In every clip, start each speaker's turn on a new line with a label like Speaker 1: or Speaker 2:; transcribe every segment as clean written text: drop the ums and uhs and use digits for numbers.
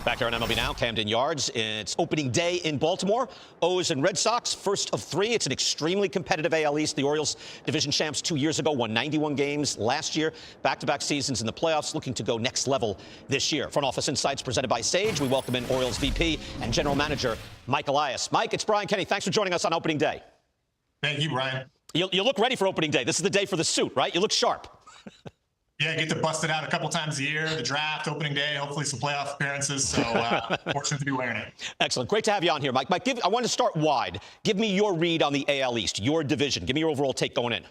Speaker 1: Back here on MLB Now, Camden Yards. It's opening day in Baltimore. O's and Red Sox, first of three. It's an extremely competitive AL East. The Orioles, division champs 2 years ago, won 91 games last year. Back-to-back seasons in the playoffs, looking to go next level this year. Front Office Insights presented by Sage. We welcome in Orioles VP and General Manager Mike Elias. Mike, it's Brian Kenny. Thanks for joining us on opening day.
Speaker 2: Thank you, Brian.
Speaker 1: You look ready for opening day. This is the day for the suit, right? You look sharp.
Speaker 2: Yeah, I get to bust it out a couple times a year, the draft, opening day, hopefully some playoff appearances. So fortunate to be wearing it.
Speaker 1: Excellent. Great to have you on here, Mike. Mike, I want to start wide. Give me your read on the AL East, your division. Give me your overall take going in.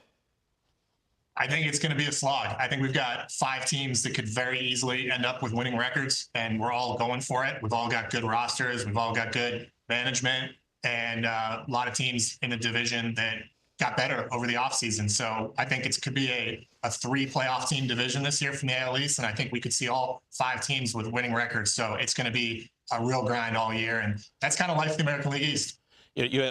Speaker 2: I think it's going to be a slog. I think we've got 5 teams that could very easily end up with winning records, and we're all going for it. We've all got good rosters. We've all got good management, and a lot of teams in the division that got better over the offseason. So I think it could be a 3 playoff team division this year from the AL East, and I think we could see all 5 teams with winning records. So it's going to be a real grind all year, and that's kind of life in the American League East.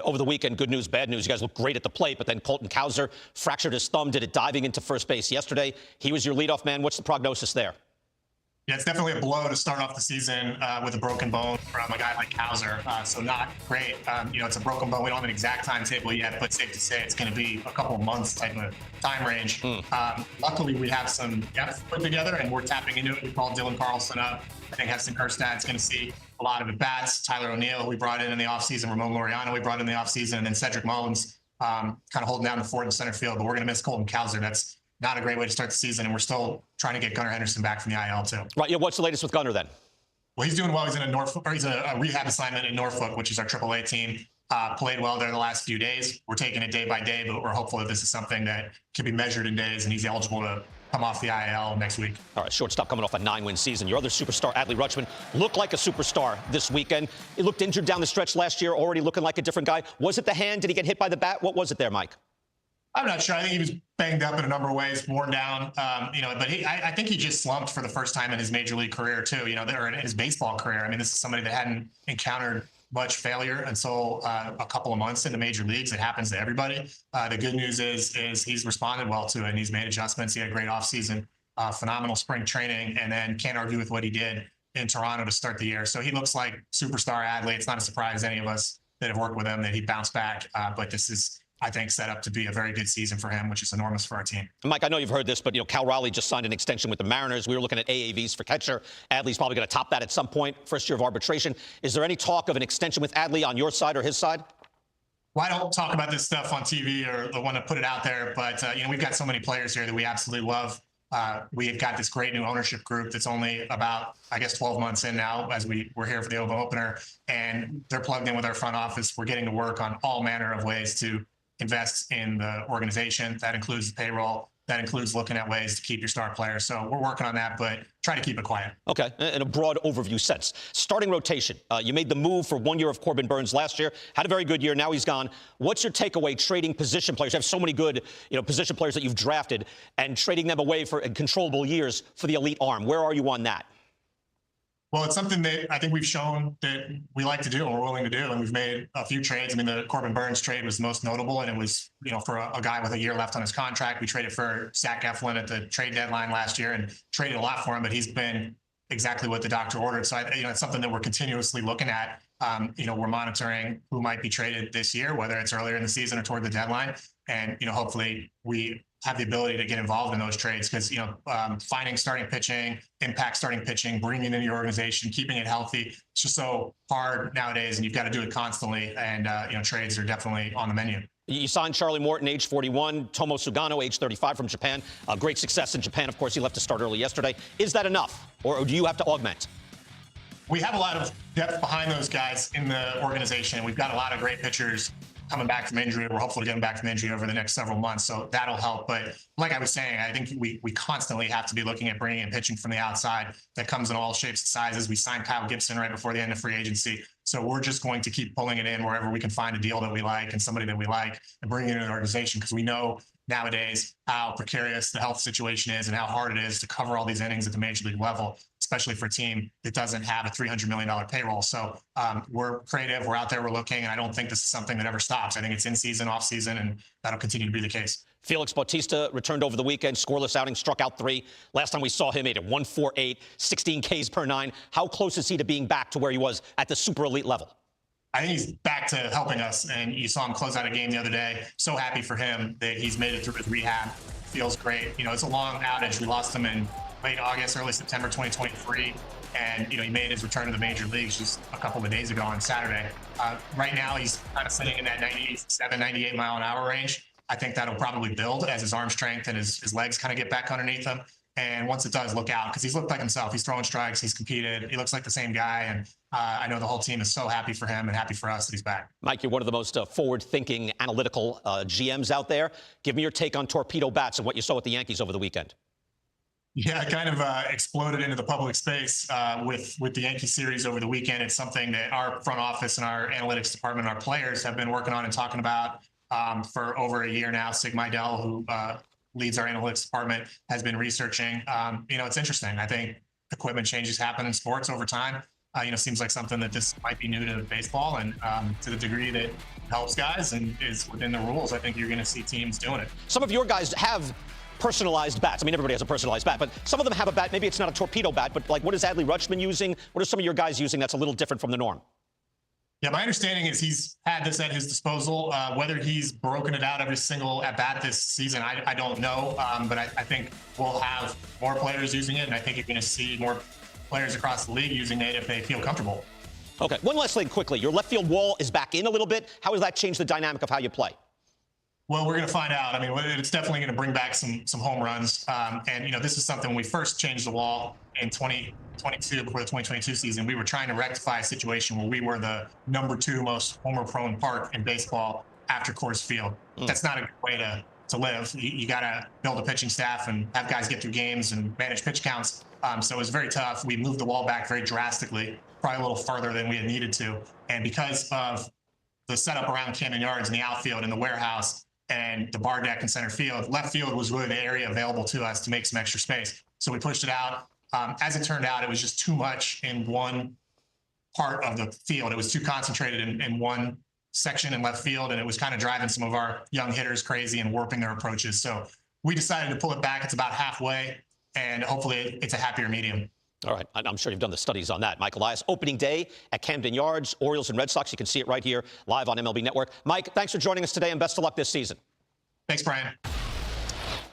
Speaker 1: Over the weekend, good news, bad news. You guys look great at the plate, but then Colton Cowser fractured his thumb, did it diving into first base yesterday. He was your leadoff man. What's the prognosis there?
Speaker 2: Yeah, it's definitely a blow to start off the season with a broken bone from a guy like Cowser. So not great. It's a broken bone. We don't have an exact timetable yet, but safe to say it's going to be a couple of months type of time range. Luckily, we have some depth put together, and we're tapping into it. We called Dylan Carlson up. I think Heston Kjerstad's going to see a lot of at-bats. Tyler O'Neill, we brought in the offseason. Ramon Laureano, we brought in the offseason. And then Cedric Mullins kind of holding down the fort in center field. But we're going to miss Colton Cowser. That's not a great way to start the season, and we're still trying to get Gunnar Henderson back from the IL too.
Speaker 1: Right. Yeah. What's the latest with Gunnar then?
Speaker 2: Well, he's doing well. He's in a rehab assignment in Norfolk, which is our AAA team. Played well there the last few days. We're taking it day by day, but we're hopeful that this is something that can be measured in days, and he's eligible to come off the IL next week.
Speaker 1: All right, shortstop coming off a 9-win season. Your other superstar, Adley Rutschman, looked like a superstar this weekend. He looked injured down the stretch last year, already looking like a different guy. Was it the hand? Did he get hit by the bat? What was it there, Mike?
Speaker 2: I'm not sure. I think he was banged up in a number of ways, worn down, but I think he just slumped for the first time in his major league career too, or in his baseball career. I mean, this is somebody that hadn't encountered much failure until a couple of months into major leagues. It happens to everybody. The good news is he's responded well to it, and he's made adjustments. He had a great offseason, phenomenal spring training, and then can't argue with what he did in Toronto to start the year. So he looks like superstar Adley. It's not a surprise to any of us that have worked with him that he bounced back, but this is, I think, set up to be a very good season for him, which is enormous for our team.
Speaker 1: Mike, I know you've heard this, but Cal Raleigh just signed an extension with the Mariners. We were looking at AAVs for catcher. Adley's probably going to top that at some point. First year of arbitration. Is there any talk of an extension with Adley on your side or his side?
Speaker 2: Well, I don't talk about this stuff on TV or the one to put it out there, but we've got so many players here that we absolutely love. We've got this great new ownership group that's only about, 12 months in now as we're here for the Oval Opener, and they're plugged in with our front office. We're getting to work on all manner of ways to invest in the organization. That includes the payroll. That includes looking at ways to keep your star players. So we're working on that, but try to keep it quiet.
Speaker 1: Okay, in a broad overview sense. Starting rotation. You made the move for 1 year of Corbin Burns last year. Had a very good year. Now he's gone. What's your takeaway trading position players? You have so many good position players that you've drafted and trading them away for controllable years for the elite arm. Where are you on that?
Speaker 2: Well, it's something that I think we've shown that we like to do and we're willing to do. And we've made a few trades. I mean, the Corbin Burns trade was the most notable, and it was, for a guy with a year left on his contract. We traded for Zach Eflin at the trade deadline last year and traded a lot for him, but he's been exactly what the doctor ordered. So, it's something that we're continuously looking at. We're monitoring who might be traded this year, whether it's earlier in the season or toward the deadline. And, hopefully we have the ability to get involved in those trades because, finding starting pitching, impact starting pitching, bringing it into your organization, keeping it healthy. It's just so hard nowadays, and you've got to do it constantly. And, trades are definitely on the menu.
Speaker 1: You signed Charlie Morton, age 41, Tomo Sugano, age 35 from Japan. Great success in Japan. Of course, he left to start early yesterday. Is that enough, or do you have to augment?
Speaker 2: We have a lot of depth behind those guys in the organization. We've got a lot of great pitchers coming back from injury. We're hopeful to get them back from injury over the next several months, so that'll help. But like I was saying, I think we constantly have to be looking at bringing in pitching from the outside that comes in all shapes and sizes. We signed Kyle Gibson right before the end of free agency, so we're just going to keep pulling it in wherever we can find a deal that we like and somebody that we like and bring it into the organization, because we know nowadays how precarious the health situation is and how hard it is to cover all these innings at the major league level, especially for a team that doesn't have a $300 million payroll. So we're creative, we're out there, we're looking, and I don't think this is something that ever stops. I think it's in season, off season, and that'll continue to be the case.
Speaker 1: Felix Bautista returned over the weekend, scoreless outing, struck out 3. Last time we saw him, he had a 1.48, 16 Ks per 9. How close is he to being back to where he was at the super elite level?
Speaker 2: I think he's back to helping us, and you saw him close out a game the other day. So happy for him that he's made it through his rehab. Feels great. You know, it's a long outage. We lost him in late August, early September 2023. And, you know, he made his return to the major leagues just a couple of days ago on Saturday. Right now, he's kind of sitting in that 97, 98 mile an hour range. I think that'll probably build as his arm strength and his legs kind of get back underneath him. And once it does, look out, because he's looked like himself. He's throwing strikes. He's competed. He looks like the same guy. And I know the whole team is so happy for him and happy for us that he's back.
Speaker 1: Mike, you're one of the most forward-thinking, analytical GMs out there. Give me your take on torpedo bats and what you saw with the Yankees over the weekend.
Speaker 2: Yeah, it kind of exploded into the public space with the Yankee series over the weekend. It's something that our front office and our analytics department and our players have been working on and talking about for over a year now. Sig Mejdal, who leads our analytics department, has been researching. You know, it's interesting. I think equipment changes happen in sports over time. You know, seems like something that this might be new to baseball, and to the degree that it helps guys and is within the rules, I think you're going to see teams doing it.
Speaker 1: Some of your guys have personalized bats. I mean, everybody has a personalized bat, but some of them have a bat. Maybe it's not a torpedo bat, but like, what is Adley Rutschman using? What are some of your guys using that's a little different from the norm?
Speaker 2: Yeah, my understanding is he's had this at his disposal. Whether he's broken it out every single at-bat this season, I don't know. But I think we'll have more players using it, and I think you're going to see more players across the league using it if they feel comfortable.
Speaker 1: Okay, one last thing quickly. Your left field wall is back in a little bit. How has that changed the dynamic of how you play?
Speaker 2: Well, we're going to find out. I mean, it's definitely going to bring back some home runs. And, you know, this is something when we first changed the wall in 2022, before the 2022 season, we were trying to rectify a situation where we were the #2 most homer-prone park in baseball after Coors Field. That's not a good way to live. You got to build a pitching staff and have guys get through games and manage pitch counts. So it was very tough. We moved the wall back very drastically, probably a little further than we had needed to. And because of the setup around Camden Yards and the outfield and the warehouse and the bar deck in center field, left field was really the area available to us to make some extra space. So we pushed it out. As it turned out, it was just too much in one part of the field. It was too concentrated in one section in left field, and it was kind of driving some of our young hitters crazy and warping their approaches. So we decided to pull it back. It's about halfway, and hopefully it's a happier medium.
Speaker 1: All right. I'm sure you've done the studies on that. Mike Elias, opening day at Camden Yards, Orioles and Red Sox. You can see it right here live on MLB Network. Mike, thanks for joining us today, and best of luck this season.
Speaker 2: Thanks, Brian.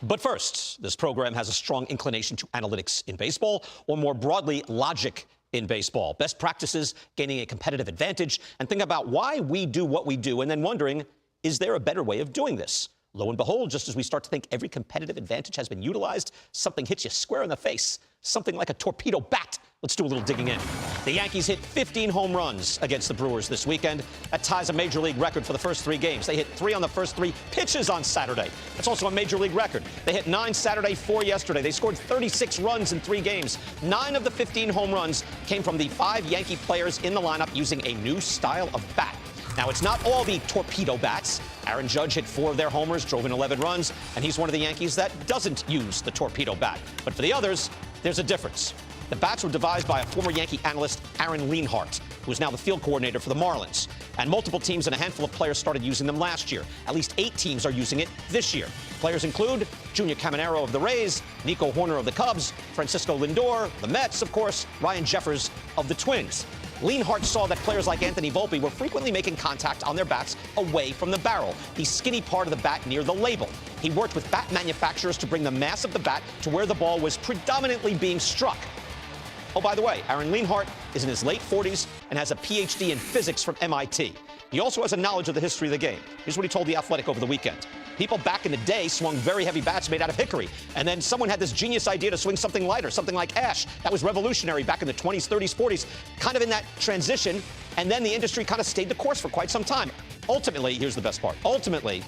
Speaker 1: But first, this program has a strong inclination to analytics in baseball, or more broadly, logic in baseball. Best practices, gaining a competitive advantage, and think about why we do what we do, and then wondering, is there a better way of doing this? Lo and behold, just as we start to think every competitive advantage has been utilized, something hits you square in the face. Something like a torpedo bat. Let's do a little digging in. The Yankees hit 15 home runs against the Brewers this weekend. That ties a major league record for the first 3 games. They hit 3 on the first 3 pitches on Saturday. That's also a major league record. They hit 9 Saturday, 4 yesterday. They scored 36 runs in 3 games. 9 of the 15 home runs came from the 5 Yankee players in the lineup using a new style of bat. Now, it's not all the torpedo bats. Aaron Judge hit 4 of their homers, drove in 11 runs, and he's one of the Yankees that doesn't use the torpedo bat. But for the others, there's a difference. The bats were devised by a former Yankee analyst, Aaron Lienhart, who is now the field coordinator for the Marlins. And multiple teams and a handful of players started using them last year. At least 8 teams are using it this year. Players include Junior Caminero of the Rays, Nico Horner of the Cubs, Francisco Lindor, the Mets, of course, Ryan Jeffers of the Twins. Lienhart saw that players like Anthony Volpe were frequently making contact on their bats away from the barrel, the skinny part of the bat near the label. He worked with bat manufacturers to bring the mass of the bat to where the ball was predominantly being struck. Oh, by the way, Aaron Lienhart is in his late 40s and has a PhD in physics from MIT. He also has a knowledge of the history of the game. Here's what he told The Athletic over the weekend. People back in the day swung very heavy bats made out of hickory. And then someone had this genius idea to swing something lighter, something like ash. That was revolutionary back in the 20s, 30s, 40s, kind of in that transition. And then the industry kind of stayed the course for quite some time. Ultimately, here's the best part. Ultimately,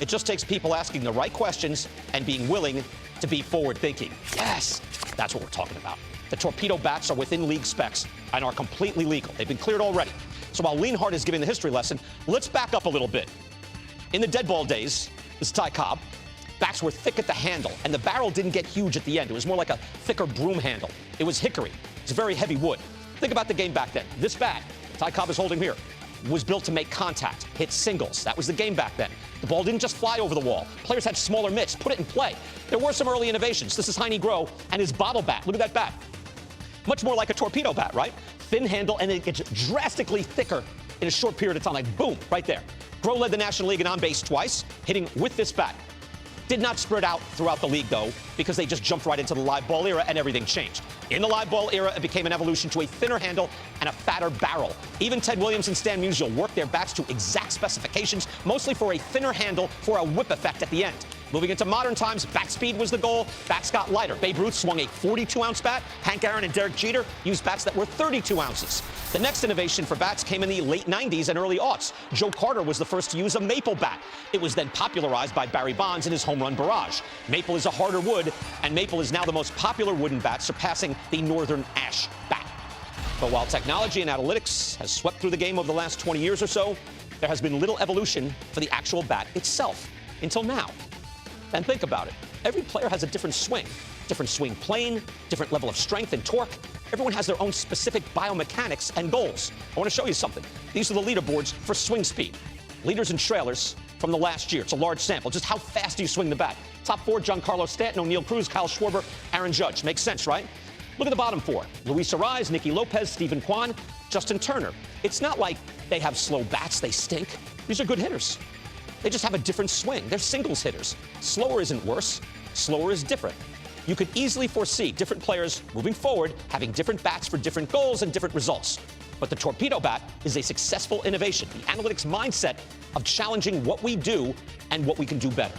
Speaker 1: it just takes people asking the right questions and being willing to be forward-thinking. Yes, that's what we're talking about. The torpedo bats are within league specs and are completely legal. They've been cleared already. So while Lienhart is giving the history lesson, let's back up a little bit. In the dead ball days, this is Ty Cobb, bats were thick at the handle, and the barrel didn't get huge at the end. It was more like a thicker broom handle. It was hickory. It's very heavy wood. Think about the game back then. This bat, Ty Cobb is holding here, was built to make contact, hit singles. That was the game back then. The ball didn't just fly over the wall. Players had smaller mitts, put it in play. There were some early innovations. This is Heine Groh and his bottle bat. Look at that bat. Much more like a torpedo bat, right? Thin handle, and it gets drastically thicker in a short period of time, like boom, right there. Groh led the National League in on base twice, hitting with this bat. Did not spread out throughout the league, though, because they just jumped right into the live ball era and everything changed. In the live ball era, it became an evolution to a thinner handle and a fatter barrel. Even Ted Williams and Stan Musial worked their bats to exact specifications, mostly for a thinner handle for a whip effect at the end. Moving into modern times, bat speed was the goal. Bats got lighter. Babe Ruth swung a 42-ounce bat. Hank Aaron and Derek Jeter used bats that were 32 ounces. The next innovation for bats came in the late 90s and early aughts. Joe Carter was the first to use a maple bat. It was then popularized by Barry Bonds in his home run barrage. Maple is a harder wood, and maple is now the most popular wooden bat, surpassing the northern ash bat. But while technology and analytics has swept through the game over the last 20 years or so, there has been little evolution for the actual bat itself until now. And think about it. Every player has a different swing plane, different level of strength and torque. Everyone has their own specific biomechanics and goals. I want to show you something. These are the leaderboards for swing speed. Leaders and trailers from the last year. It's a large sample. Just how fast do you swing the bat? Top 4, Giancarlo Stanton, O'Neal Cruz, Kyle Schwarber, Aaron Judge. Makes sense, right? Look at the bottom 4. Luis Arraez, Nicky Lopez, Stephen Kwan, Justin Turner. It's not like they have slow bats, they stink. These are good hitters. They just have a different swing. They're singles hitters. Slower isn't worse. Slower is different. You could easily foresee different players moving forward having different bats for different goals and different results. But the torpedo bat is a successful innovation, the analytics mindset of challenging what we do and what we can do better.